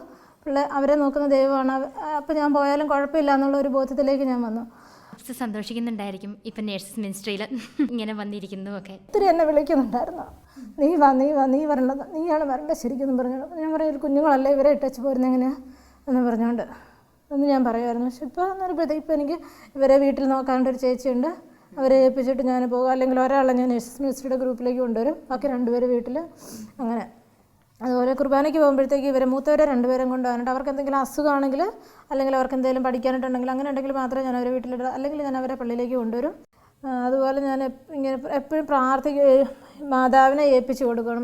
അവരെ നോക്കുന്ന ദൈവമാണ്. അപ്പോൾ ഞാൻ പോയാലും കുഴപ്പമില്ല എന്നുള്ള ഒരു ബോധ്യത്തിലേക്ക് ഞാൻ വന്നു. സന്തോഷിക്കുന്നുണ്ടായിരിക്കും ഇപ്പം നേഴ്സസ് മിനിസ്ട്രിയിൽ ഇങ്ങനെ വന്നിരിക്കുന്നു ഒക്കെ. ഒത്തിരി എന്നെ വിളിക്കുന്നുണ്ടായിരുന്നു, നീ വാ വരേണ്ടത്, നീയാണ് വരേണ്ടത് ശരിക്കും പറഞ്ഞു. ഞാൻ പറയും, ഒരു കുഞ്ഞുങ്ങളല്ലേ ഇവരെ ഇട്ടച്ച് പോരുന്നത് എങ്ങനെയാണ് എന്ന് പറഞ്ഞുകൊണ്ട് എന്ന് ഞാൻ പറയുമായിരുന്നു. പക്ഷെ ഇപ്പോൾ എന്നൊരുപ്പോഴത്തേക്ക് ഇപ്പോൾ എനിക്ക് ഇവരെ വീട്ടിൽ നോക്കാണ്ടൊരു ചേച്ചിയുണ്ട്, അവരെ ഏൽപ്പിച്ചിട്ട് ഞാൻ പോകും. അല്ലെങ്കിൽ ഒരാളെ ഞാൻ നേഴ്സസ് മിനിസ്ട്രിയുടെ ഗ്രൂപ്പിലേക്ക് കൊണ്ടുവരും, ബാക്കി 2 പേര് വീട്ടിൽ. അങ്ങനെ അതുപോലെ കുർബാനയ്ക്ക് പോകുമ്പോഴത്തേക്ക് ഇവരെ മൂത്തവരെ 2 പേരും കൊണ്ടുപോകാനുണ്ട്. അവർക്ക് എന്തെങ്കിലും അസുഖമാണെങ്കിൽ അല്ലെങ്കിൽ അവർക്ക് എന്തെങ്കിലും പഠിക്കാനായിട്ടുണ്ടെങ്കിൽ അങ്ങനെ ഉണ്ടെങ്കിൽ മാത്രമേ ഞാൻ അവരെ വീട്ടിലിടുക, അല്ലെങ്കിൽ ഞാൻ അവരെ പള്ളിയിലേക്ക് കൊണ്ടുവരും. അതുപോലെ ഞാൻ ഇങ്ങനെ എപ്പോഴും മാതാവിനെ ഏൽപ്പിച്ച് കൊടുക്കണം.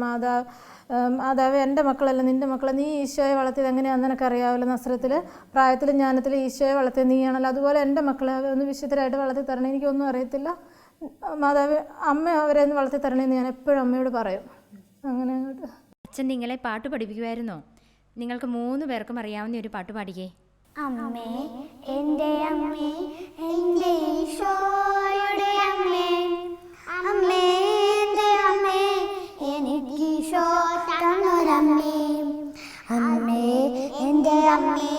മാതാവ് എൻ്റെ മക്കളല്ല നിൻ്റെ മക്കളെ, നീ ഈശോയെ വളർത്തിയത് എങ്ങനെയാണെന്ന് എനിക്കറിയാമല്ലോ, നസ്രത്തിൽ പ്രായത്തിലും ജ്ഞാനത്തിലും ഈശോയെ വളർത്തിയത് നീയാണല്ലോ, അതുപോലെ എൻ്റെ മക്കളെ ഒന്ന് വിശുദ്ധരായിട്ട് വളർത്തി തരണേ, എനിക്കൊന്നും അറിയത്തില്ല, മാതാവ് അമ്മ അവരെ ഒന്ന് വളർത്തി തരണേന്ന് ഞാൻ എപ്പോഴും അമ്മയോട് പറയും. അങ്ങനെ അങ്ങോട്ട്. അച്ഛൻ നിങ്ങളെ പാട്ട് പഠിപ്പിക്കുമായിരുന്നോ? നിങ്ങൾക്ക് 3 പേർക്കും അറിയാവുന്ന ഒരു പാട്ട് പാടിക്കേ. അമ്മേ എൻ്റെ അമ്മേ എൻ്റെ ഈശോയുടെ അമ്മേ, അമ്മേ എൻ്റെ അമ്മേ എനിക്ക് ഈശോ തന്നൊരമ്മേ, അമ്മേ എൻ്റെ അമ്മേ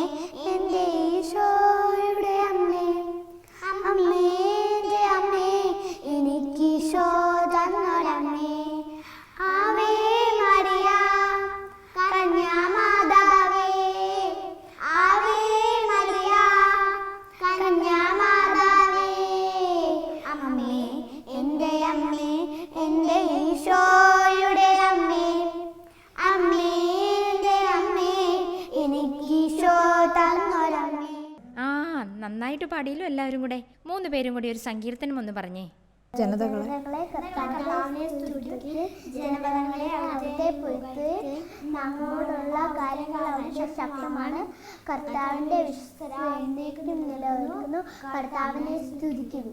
എൻ്റെ ഈശോയുടെ അമ്മേ, അമ്മേ എൻ്റെ അമ്മേ എനിക്ക് ഈശോ തന്നൊരമ്മേ, ആവേ മരിയ കന്യാമാതാവേ, ആവേ മരിയ കന്യാമാതാവേ, അമ്മേ എൻ്റെ അമ്മേ എൻ്റെ ഈശോയുടെ അമ്മേ, അമ്മേ എൻ്റെ അമ്മേ എനിക്ക് ഈശോ തന്നൊരമ്മേ. നന്നായിട്ട് പാടിയല്ലോ എല്ലാവരും കൂടെ. 3 പേരും കൂടി ഒരു സങ്കീർത്തനം ഒന്ന് പറഞ്ഞേ. ജനതകളെ കർത്താവിനെ സ്തുതിച്ച് ജനപദങ്ങളെ അവിടുത്തെ പൊയ്ത്ത്, നമ്മോടുള്ള കാര്യങ്ങൾ അവിടുത്തെ ശക്തമാണ്, കർത്താവിന്റെ വിശ്വസ്തത എന്നേക്കും നിലനിൽക്കുന്നു, കർത്താവിനെ സ്തുതിക്കുന്നു.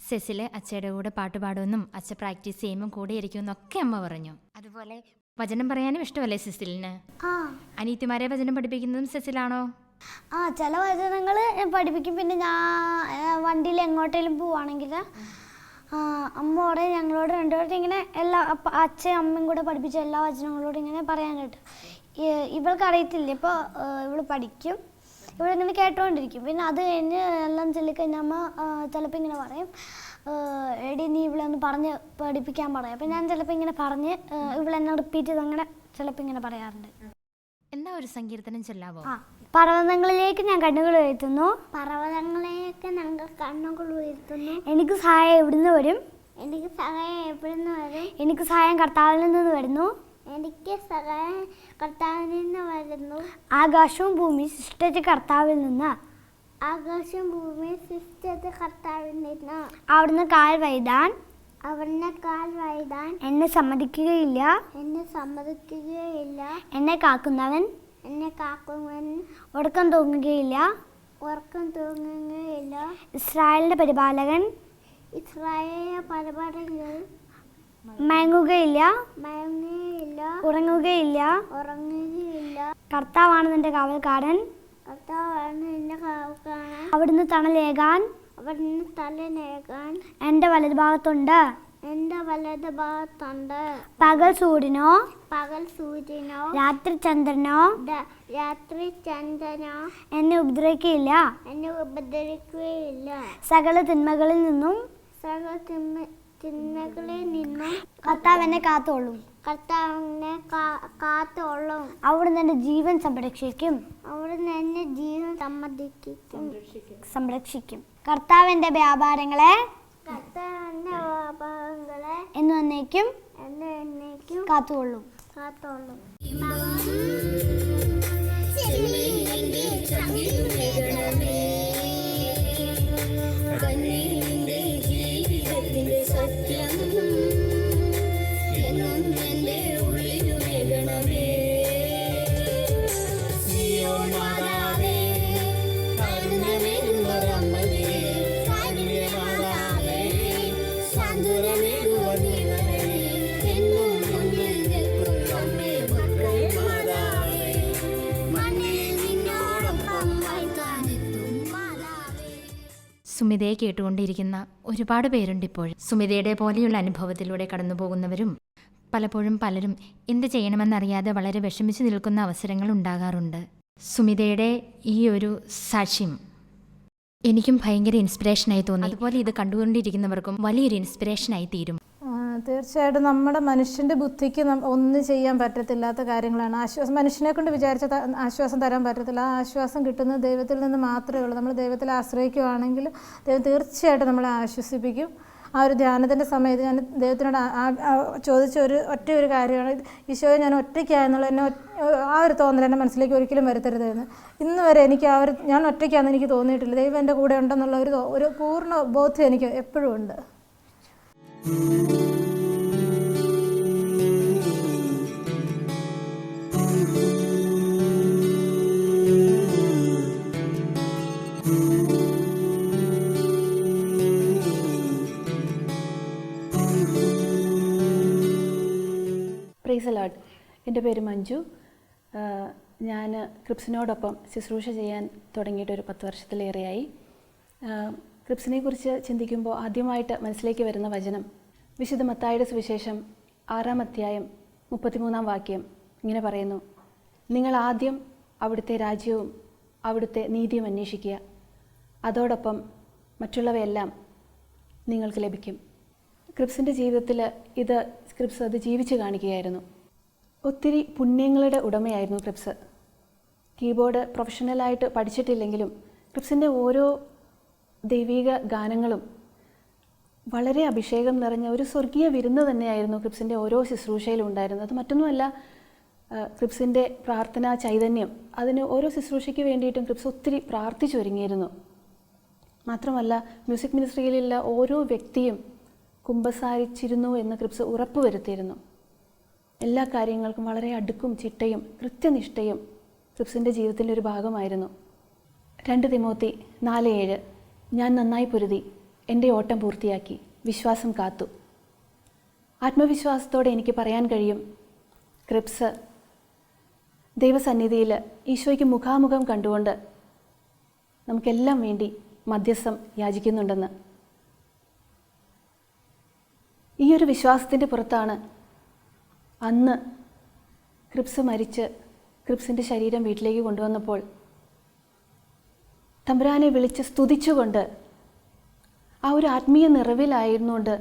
സെസില് അച്ഛയുടെ കൂടെ പാട്ട് പാടുമെന്നും അച്ഛ പ്രാക്ടീസ് ചെയ്യുമ്പോൾ കൂടെ ഇരിക്കുമെന്നൊക്കെ അമ്മ പറഞ്ഞു. അതുപോലെ വചനം പറയാനും ഇഷ്ടമല്ലേ സെസിലിന്? അനീത്തിമാരെ വചനം പഠിപ്പിക്കുന്നതും സെസിലാണോ? ചില വചനങ്ങൾ പഠിപ്പിക്കും. പിന്നെ ഞാൻ വണ്ടിയിൽ എങ്ങോട്ടേലും പോവുകയാണെങ്കിൽ അമ്മ പറയും ഞങ്ങളോട് 2 പേർക്ക് ഇങ്ങനെ എല്ലാ അച്ഛനും അമ്മയും കൂടെ പഠിപ്പിച്ച എല്ലാ വചനങ്ങളോടും ഇങ്ങനെ പറയാനായിട്ട്. ഇവൾക്ക് അറിയത്തില്ല, ഇപ്പോൾ ഇവൾ പഠിക്കും, ഇവളിങ്ങനെ കേട്ടുകൊണ്ടിരിക്കും. പിന്നെ അത് കഴിഞ്ഞ് എല്ലാം ചൊല്ലിക്കഴിഞ്ഞാൽ അമ്മ ചിലപ്പോൾ ഇങ്ങനെ പറയും, എടി നീ ഇവിടെ ഒന്ന് പറഞ്ഞ് പഠിപ്പിക്കാൻ പറയും. അപ്പം ഞാൻ ചിലപ്പോൾ ഇങ്ങനെ പറഞ്ഞ് ഇവളെന്നെ റിപ്പീറ്റ് ചെയ്ത് അങ്ങനെ ചിലപ്പോൾ ഇങ്ങനെ പറയാറുണ്ട്. എന്താ ഒരു സങ്കീർത്തനം ചൊല്ലാവോ? പർവ്വതങ്ങളിലേക്ക് ഞാൻ കണ്ണുകൾ ഉയർത്തുന്നു, പർവ്വതങ്ങളിലേക്ക് ഞങ്ങൾ കണ്ണുകൾ ഉയർത്തുന്നു, എനിക്ക് സഹായം എവിടുന്ന് വരും, എനിക്ക് സഹായം എവിടുന്ന് വരും, എനിക്ക് സഹായം കർത്താവിൽ നിന്ന് വരുന്നു, എനിക്ക് സഹായം കർത്താവിൽ നിന്ന് വരുന്നു, ആകാശവും ഭൂമി സൃഷ്ടിച്ച കർത്താവിൽ നിന്ന്, ആകാശവും ഭൂമി സൃഷ്ടിച്ച കർത്താവിൽ നിന്ന്, അവിടുന്ന് കാൽ വൈതാൻ എന്നെ സമ്മതിക്കുകയില്ല, എന്നെ കാക്കുന്നവൻ ഉറക്കം തൂങ്ങുകയില്ല, ഇസ്രായേലിന്റെ പരിപാലകൻ മയങ്ങുകയില്ല, ഉറങ്ങുകയില്ല, കർത്താവാണ് നിന്റെ കാവൽക്കാരൻ, അവിടുന്ന് തണലേകാൻ എന്റെ വലതുഭാഗത്തുണ്ട്, പകൽ സൂര്യനോ രാത്രി ചന്ദ്രനോ എന്നെ ഉപദ്രവിക്കുകയില്ല, സകല തിന്മകളിൽ നിന്നും കർത്താവ് എന്നെ കാത്തോളും, അവിടുന്ന് എന്റെ ജീവൻ സംരക്ഷിക്കും, കർത്താവിന്റെ വ്യാപാരങ്ങളെ എന്നേക്കും കാത്തുകൊള്ളും. കണ്ണീരിന്റെ സുമിതയെ കേട്ടുകൊണ്ടിരിക്കുന്ന ഒരുപാട് പേരുണ്ട് ഇപ്പോൾ. സുമിതയുടെ പോലെയുള്ള അനുഭവത്തിലൂടെ കടന്നു പോകുന്നവരും പലപ്പോഴും പലരും എന്ത് ചെയ്യണമെന്നറിയാതെ വളരെ വിഷമിച്ചു നിൽക്കുന്ന അവസരങ്ങൾ ഉണ്ടാകാറുണ്ട്. സുമിതയുടെ ഈ ഒരു സാക്ഷ്യം എനിക്കും ഭയങ്കര ഇൻസ്പിറേഷനായി തോന്നി. അതുപോലെ ഇത് കണ്ടുകൊണ്ടിരിക്കുന്നവർക്കും വലിയൊരു ഇൻസ്പിറേഷനായി തീരും. തീർച്ചയായിട്ടും നമ്മുടെ മനുഷ്യൻ്റെ ബുദ്ധിക്ക് ഒന്നും ചെയ്യാൻ പറ്റത്തില്ലാത്ത കാര്യങ്ങളാണ്. ആശ്വാസം മനുഷ്യനെ കൊണ്ട് വിചാരിച്ച ആശ്വാസം തരാൻ പറ്റത്തില്ല. ആ ആശ്വാസം കിട്ടുന്നത് ദൈവത്തിൽ നിന്ന് മാത്രമേ ഉള്ളൂ. നമ്മൾ ദൈവത്തിൽ ആശ്രയിക്കുകയാണെങ്കിൽ ദൈവം തീർച്ചയായിട്ടും നമ്മളെ ആശ്വസിപ്പിക്കും. ആ ഒരു ധ്യാനത്തിൻ്റെ സമയത്ത് ഞാൻ ദൈവത്തിനോട് ചോദിച്ച ഒരു കാര്യമാണ്, ഈശോയെ ഞാൻ ഒറ്റയ്ക്കായെന്നുള്ള എന്നെ ആ ഒരു തോന്നൽ എൻ്റെ മനസ്സിലേക്ക് ഒരിക്കലും വരുത്തരുതെന്ന്. ഇന്ന് വരെ എനിക്ക് ഞാൻ ഒറ്റയ്ക്കാണെന്ന് എനിക്ക് തോന്നിയിട്ടില്ല. ദൈവം എൻ്റെ കൂടെ ഉണ്ടെന്നുള്ള ഒരു പൂർണ്ണ ബോധ്യം എനിക്ക് എപ്പോഴും ഉണ്ട്. Praise the Lord. എൻ്റെ പേര് മഞ്ജു. ഞാൻ ക്രിപ്സിനോടൊപ്പം ശുശ്രൂഷ ചെയ്യാൻ തുടങ്ങിയിട്ട് ഒരു 10 വർഷത്തിലേറെയായി. ക്രിപ്സിനെ കുറിച്ച് ചിന്തിക്കുമ്പോൾ ആദ്യമായിട്ട് മനസ്സിലേക്ക് വരുന്ന വചനം വിശുദ്ധ മത്തായിയുടെ സുവിശേഷം 6-ാം അധ്യായം 33-ാം വാക്യം ഇങ്ങനെ പറയുന്നു: നിങ്ങൾ ആദ്യം അവിടുത്തെ രാജ്യവും അവിടുത്തെ നീതിയും അന്വേഷിക്കുക, അതോടൊപ്പം മറ്റുള്ളവയെല്ലാം നിങ്ങൾക്ക് ലഭിക്കും. ക്രിപ്സിൻ്റെ ജീവിതത്തിൽ ക്രിപ്സ് അത് ജീവിച്ച് കാണിക്കുകയായിരുന്നു. ഒത്തിരി പുണ്യങ്ങളുടെ ഉടമയായിരുന്നു ക്രിപ്സ്. കീബോർഡ് പ്രൊഫഷണലായിട്ട് പഠിച്ചിട്ടില്ലെങ്കിലും ക്രിപ്സിൻ്റെ ഓരോ ദൈവിക ഗാനങ്ങളും വളരെ അഭിഷേകം നിറഞ്ഞ ഒരു സ്വർഗീയ വിരുന്ന് തന്നെയായിരുന്നു ക്രിപ്സിൻ്റെ ഓരോ ശുശ്രൂഷയിലും ഉണ്ടായിരുന്നത്. അത് മറ്റൊന്നുമല്ല, ക്രിപ്സിൻ്റെ പ്രാർത്ഥനാ ചൈതന്യം. അതിന് ഓരോ ശുശ്രൂഷയ്ക്ക് വേണ്ടിയിട്ടും ക്രിപ്സ് ഒത്തിരി പ്രാർത്ഥിച്ചൊരുങ്ങിയിരുന്നു. മാത്രമല്ല, മ്യൂസിക് മിനിസ്ട്രിയിലുള്ള ഓരോ വ്യക്തിയും കുമ്പസാരിച്ചിരുന്നു എന്ന് ക്രിപ്സ് ഉറപ്പുവരുത്തിയിരുന്നു. എല്ലാ കാര്യങ്ങൾക്കും വളരെ അടുക്കും ചിട്ടയും കൃത്യനിഷ്ഠയും ക്രിപ്സിൻ്റെ ജീവിതത്തിൻ്റെ ഒരു ഭാഗമായിരുന്നു. 2 തിമോത്തി 4:7 ഞാൻ നന്നായി പൊരുതി, എൻ്റെ ഓട്ടം പൂർത്തിയാക്കി, വിശ്വാസം കാത്തു. ആത്മവിശ്വാസത്തോടെ എനിക്ക് പറയാൻ കഴിയും, ക്രിപ്സ് ദൈവസന്നിധിയിൽ ഈശോയ്ക്ക് മുഖാമുഖം കണ്ടുകൊണ്ട് നമുക്കെല്ലാം വേണ്ടി മധ്യസ്ഥം യാചിക്കുന്നുണ്ടെന്ന്. ഈ ഒരു വിശ്വാസത്തിൻ്റെ പുറത്താണ് അന്ന് ക്രിപ്സ് മരിച്ച് ക്രിപ്സിൻ്റെ ശരീരം വീട്ടിലേക്ക് കൊണ്ടുവന്നപ്പോൾ തമ്പുരാനെ വിളിച്ച് സ്തുതിച്ചുകൊണ്ട് ആ ഒരു ആത്മീയ നിറവിലായിരുന്നുകൊണ്ട്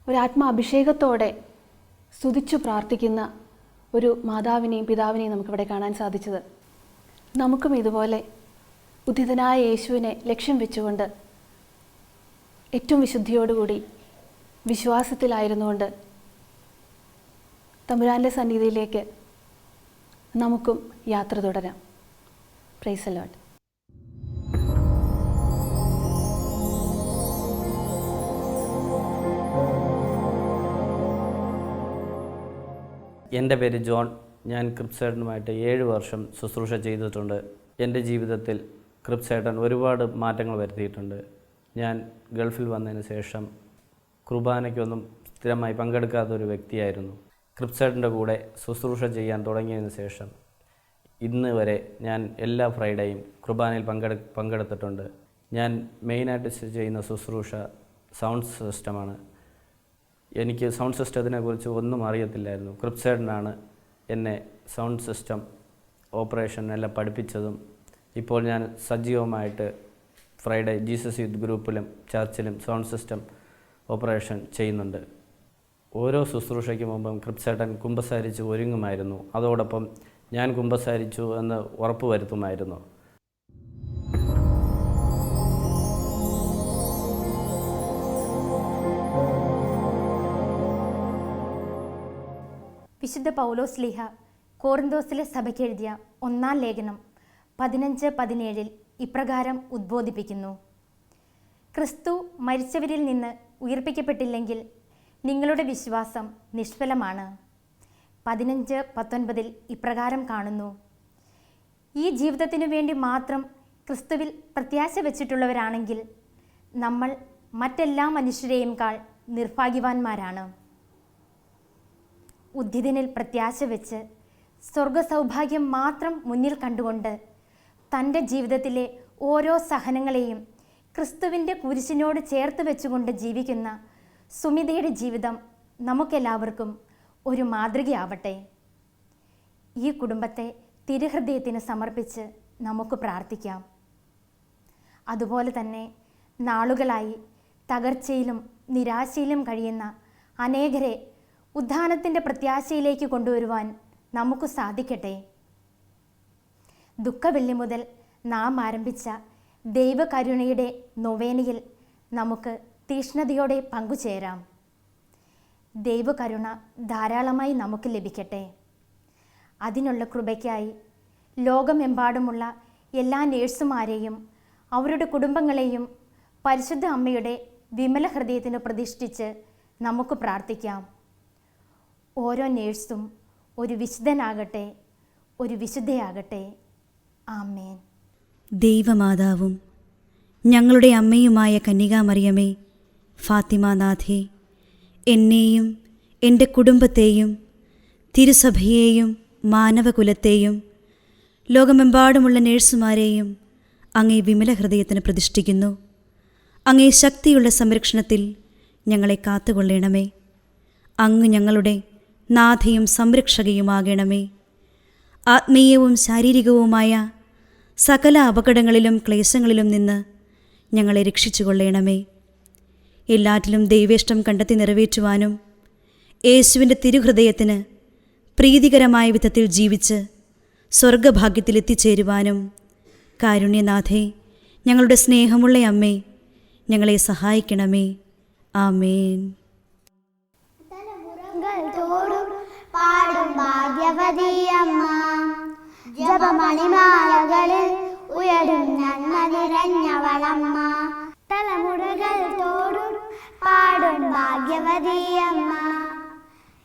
ഒരു ആത്മാഭിഷേകത്തോടെ സ്തുതിച്ചു പ്രാർത്ഥിക്കുന്ന ഒരു മാതാവിനെയും പിതാവിനെയും നമുക്കിവിടെ കാണാൻ സാധിച്ചത്. നമുക്കും ഇതുപോലെ ഉദ്ധിതനായ യേശുവിനെ ലക്ഷ്യം വെച്ചുകൊണ്ട് ഏറ്റവും വിശുദ്ധിയോടുകൂടി വിശ്വാസത്തിലായിരുന്നുകൊണ്ട് തമ്പുരാൻ്റെ സന്നിധിയിലേക്ക് നമുക്കും യാത്ര തുടരാം. Praise the Lord. എൻ്റെ പേര് ജോൺ. ഞാൻ ക്രിപ്സേട്ടനുമായിട്ട് 7 വർഷം ശുശ്രൂഷ ചെയ്തിട്ടുണ്ട്. എൻ്റെ ജീവിതത്തിൽ ക്രിപ്സേട്ടൻ ഒരുപാട് മാറ്റങ്ങൾ വരുത്തിയിട്ടുണ്ട്. ഞാൻ ഗൾഫിൽ വന്നതിന് ശേഷം കുർബാനയ്ക്കൊന്നും സ്ഥിരമായി പങ്കെടുക്കാത്തൊരു വ്യക്തിയായിരുന്നു. ക്രിപ്സേട്ടൻ്റെ കൂടെ ശുശ്രൂഷ ചെയ്യാൻ തുടങ്ങിയതിന് ശേഷം ഇന്ന് വരെ ഞാൻ എല്ലാ ഫ്രൈഡേയും കുർബാനയിൽ പങ്കെടുത്തിട്ടുണ്ട്. ഞാൻ മെയിനായിട്ട് ചെയ്യുന്ന ശുശ്രൂഷ സൗണ്ട് സിസ്റ്റമാണ്. എനിക്ക് സൗണ്ട് സിസ്റ്റത്തിനെ കുറിച്ച് ഒന്നും അറിയത്തില്ലായിരുന്നു. ക്രിപ്സേട്ടനാണ് എന്നെ സൗണ്ട് സിസ്റ്റം ഓപ്പറേഷൻ എല്ലാം പഠിപ്പിച്ചതും. ഇപ്പോൾ ഞാൻ സജീവമായിട്ട് ഫ്രൈഡേ ജീസസ് യൂത്ത് ഗ്രൂപ്പിലും ചർച്ചിലും സൗണ്ട് സിസ്റ്റം ഓപ്പറേഷൻ ചെയ്യുന്നുണ്ട്. ഓരോ ശുശ്രൂഷയ്ക്ക് മുമ്പും ക്രിപ്സേട്ടൻ കുമ്പസാരിച്ച് ഒരുങ്ങുമായിരുന്നു. അതോടൊപ്പം ഞാൻ കുമ്പസാരിച്ചു എന്ന് ഉറപ്പുവരുത്തുമായിരുന്നു. വിശുദ്ധ പൗലോസ്ലീഹ കോറിന്തോസിലെ സഭയ്ക്ക് എഴുതിയ 1-ാം ലേഖനം 15:17 ഇപ്രകാരം ഉദ്ബോധിപ്പിക്കുന്നു: ക്രിസ്തു മരിച്ചവരിൽ നിന്ന് ഉയർപ്പിക്കപ്പെട്ടില്ലെങ്കിൽ നിങ്ങളുടെ വിശ്വാസം നിഷ്ഫലമാണ്. 15:19 ഇപ്രകാരം കാണുന്നു: ഈ ജീവിതത്തിനു വേണ്ടി മാത്രം ക്രിസ്തുവിൽ പ്രത്യാശ വച്ചിട്ടുള്ളവരാണെങ്കിൽ നമ്മൾ മറ്റെല്ലാ മനുഷ്യരെയുംകാൾ നിർഭാഗ്യവാന്മാരാണ്. ഉദ്ധിതനിൽ പ്രത്യാശ വെച്ച് സ്വർഗസൗഭാഗ്യം മാത്രം മുന്നിൽ കണ്ടുകൊണ്ട് തൻ്റെ ജീവിതത്തിലെ ഓരോ സഹനങ്ങളെയും ക്രിസ്തുവിൻ്റെ കുരിശിനോട് ചേർത്ത് വെച്ചുകൊണ്ട് ജീവിക്കുന്ന സുമിതയുടെ ജീവിതം നമുക്കെല്ലാവർക്കും ഒരു മാതൃകയാവട്ടെ. ഈ കുടുംബത്തെ തിരുഹൃദയത്തിന് സമർപ്പിച്ച് നമുക്ക് പ്രാർത്ഥിക്കാം. അതുപോലെ തന്നെ നാളുകളായി തകർച്ചയിലും നിരാശയിലും കഴിയുന്ന അനേകരെ ഉദ്ധാനത്തിൻ്റെ പ്രത്യാശയിലേക്ക് കൊണ്ടുവരുവാൻ നമുക്ക് സാധിക്കട്ടെ. ദുഃഖവെള്ളി മുതൽ നാം ആരംഭിച്ച ദൈവകരുണയുടെ നൊവേനയിൽ നമുക്ക് തീഷ്ണതയോടെ പങ്കുചേരാം. ദൈവകരുണ ധാരാളമായി നമുക്ക് ലഭിക്കട്ടെ. അതിനുള്ള കൃപയ്ക്കായി ലോകമെമ്പാടുമുള്ള എല്ലാ നേഴ്സുമാരെയും അവരുടെ കുടുംബങ്ങളെയും പരിശുദ്ധ അമ്മയുടെ വിമല ഹൃദയത്തിന് പ്രതിഷ്ഠിച്ച് നമുക്ക് പ്രാർത്ഥിക്കാം. ഓരോ നേഴ്സും ഒരു വിശുദ്ധനാകട്ടെ, ഒരു വിശുദ്ധയാകട്ടെ. ആമേൻ. ദൈവമാതാവും ഞങ്ങളുടെ അമ്മയുമായ കന്യകാമറിയമേ, ഫാത്തിമാനാഥേ, എന്നെയും എൻ്റെ കുടുംബത്തെയും തിരുസഭയെയും മാനവകുലത്തെയും ലോകമെമ്പാടുമുള്ള നേഴ്സുമാരെയും അങ്ങേ വിമല ഹൃദയത്തിന് പ്രതിഷ്ഠിക്കുന്നു. അങ്ങേ ശക്തിയുള്ള സംരക്ഷണത്തിൽ ഞങ്ങളെ കാത്തുകൊള്ളണമേ. അങ്ങ് ഞങ്ങളുടെ നാഥയും സംരക്ഷകയുമാകണമേ. ആത്മീയവും ശാരീരികവുമായ സകല അപകടങ്ങളിലും ക്ലേശങ്ങളിലും നിന്ന് ഞങ്ങളെ രക്ഷിച്ചുകൊള്ളണമേ. എല്ലാറ്റിലും ദൈവേഷ്ടം കണ്ടെത്തി നിറവേറ്റുവാനും യേശുവിൻ്റെ തിരുഹൃദയത്തിന് പ്രീതികരമായ വിധത്തിൽ ജീവിച്ച് സ്വർഗഭാഗ്യത്തിൽ എത്തിച്ചേരുവാനും കാരുണ്യനാഥേ, ഞങ്ങളുടെ സ്നേഹമുള്ള അമ്മേ, ഞങ്ങളെ സഹായിക്കണമേ. ആമേൻ. പാടും ഭാഗ്യവതിയമ്മ, ജപമണിമാലകളിൽ ഉയരും നന്മ നിറഞ്ഞവളമ്മ. തലമുറകൾ തോറും പാടും ഭാഗ്യവതിയമ്മ,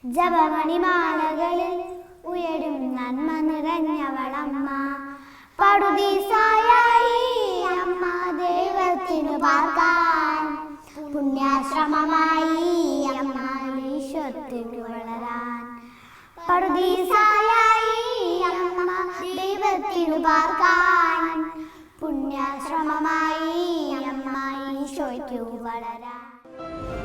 ജപമണിമാലകളിൽ ഉയരും നന്മ നിറഞ്ഞവളമ്മ. പടുദീസായി അമ്മ ദൈവത്തിനു പാർക്കാൻ, പുണ്യാശ്രമമായി അമ്മ ഈശ്വരത്തിനു വളരാൻ. പടുദീസായി അമ്മ ദൈവത്തിനു പാർക്കാൻ, പുണ്യാശ്രമമായി അമ്മ ഈശോയ്ക്കു വളരാൻ.